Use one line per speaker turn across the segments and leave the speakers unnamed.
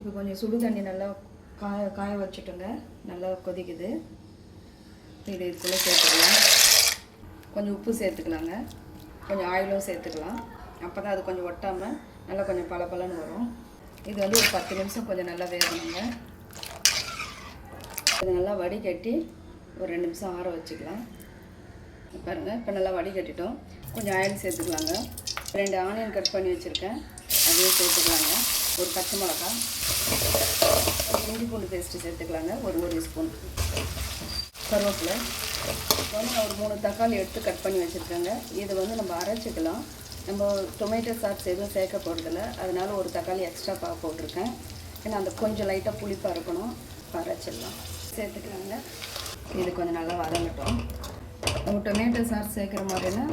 இப்போ கொஞ்சம் சுடு தண்ணி நல்லா காய வச்சுட்டுங்க. நல்லா கொதிக்குது. இது இதுக்குள்ளே சேர்த்துக்கலாம். கொஞ்சம் உப்பு சேர்த்துக்கலாங்க. கொஞ்சம் ஆயிலும் சேர்த்துக்கலாம். அப்போ தான் அது கொஞ்சம் ஒட்டாமல் நல்லா கொஞ்சம் பளபளன்னு வரும். இது வந்து ஒரு 10 நிமிஷம் கொஞ்சம் நல்லா வேகணுங்க. இது நல்லா வடிகட்டி ஒரு 2 நிமிஷம் ஆற வச்சுக்கலாம். பாருங்கள், இப்போ நல்லா வடிகட்டிட்டோம். கொஞ்சம் ஆயில் சேர்த்துக்கலாங்க. 2 ஆனியன் கட் பண்ணி வச்சுருக்கேன், அதையும் சேர்த்துக்கலாங்க. ஒரு பச்சை மிளகாய், இஞ்சி பூண்டு பேஸ்ட்டு சேர்த்துக்கலாங்க. ஒரு ஸ்பூன் கருவேப்பிலை. இப்போ வந்து நான் ஒரு 3 தக்காளி எடுத்து கட் பண்ணி வச்சுருக்கேங்க. இது வந்து நம்ம அரைச்சிக்கலாம். நம்ம டொமேட்டோ சாஸ் எதுவும் சேர்க்க போகிறதில்ல, அதனால் ஒரு தக்காளி எக்ஸ்ட்ரா போட்டிருக்கேன். ஏன்னா அந்த கொஞ்சம் லைட்டாக புளிப்பாக இருக்கணும். அரைச்சிடலாம். சேர்த்துக்கலாங்க. இது கொஞ்சம் நல்லா வதங்கட்டும். நம்ம டொமேட்டோ சாஸ் சேர்க்குற மாதிரினா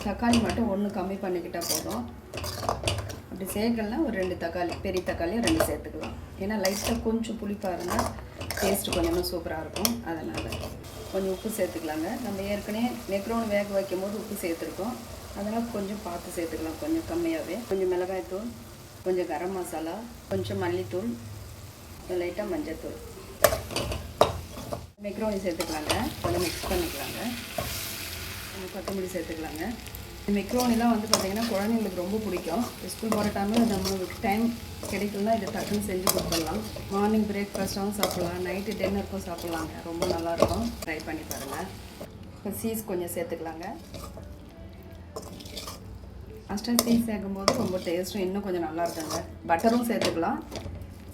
தக்காளி மட்டும் 1 கம்மி பண்ணிக்கிட்டால் போதும். அப்படி சேர்க்கலனா ஒரு 2 தக்காளி, பெரிய தக்காளியாக 2 சேர்த்துக்கலாம். ஏன்னா லைட்டாக கொஞ்சம் புளிப்பாக இருந்தால் டேஸ்ட்டு கொஞ்சம் இன்னும் சூப்பராக இருக்கும். அதனால் கொஞ்சம் உப்பு சேர்த்துக்கலாங்க. நம்ம ஏற்கனவே நெக்ரோன் வேக வைக்கும் போது உப்பு சேர்த்துருக்கோம், அதனால் கொஞ்சம் பார்த்து சேர்த்துக்கலாம், கொஞ்சம் கம்மியாகவே. கொஞ்சம் மிளகாய்த்தூள், கொஞ்சம் கரம் மசாலா, கொஞ்சம் மல்லித்தூள், லைட்டாக மஞ்சள்தூள், மெக்ரோனி சேர்த்துக்கலாங்க. கொஞ்சம் மிக்ஸ் பண்ணிக்கலாங்க. கொஞ்சம் கொத்தமல்லி சேர்த்துக்கலாங்க. மெக்ரோனிலாம் வந்து பார்த்திங்கன்னா குழந்தைங்களுக்கு ரொம்ப பிடிக்கும். ஸ்கூல் போகிற டைமில் நம்மளுக்கு டைம் கிடைக்கலன்னா இதை டக்குன்னு செஞ்சு கொடுத்துடலாம். மார்னிங் பிரேக்ஃபாஸ்ட்டாகவும் சாப்பிட்லாம், நைட்டு டின்னருக்கும் சாப்பிட்லாங்க. ரொம்ப நல்லாயிருக்கும். ட்ரை பண்ணி பாருங்கள். இப்போ சீஸ் கொஞ்சம் சேர்த்துக்கலாங்க. ஃபஸ்ட்டு சீஸ் சேர்க்கும்போது ரொம்ப டேஸ்ட்டும் இன்னும் கொஞ்சம் நல்லா இருக்குங்க. பட்டரும் சேர்த்துக்கலாம்.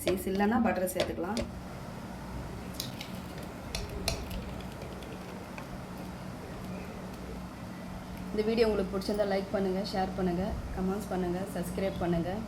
சீஸ் இல்லைன்னா பட்டர் சேர்த்துக்கலாம். இந்த வீடியோ உங்களுக்கு பிடிச்சிருந்தா லைக் பண்ணுங்கள், ஷேர் பண்ணுங்கள், கமெண்ட்ஸ் பண்ணுங்கள், சப்ஸ்கிரைப் பண்ணுங்கள்.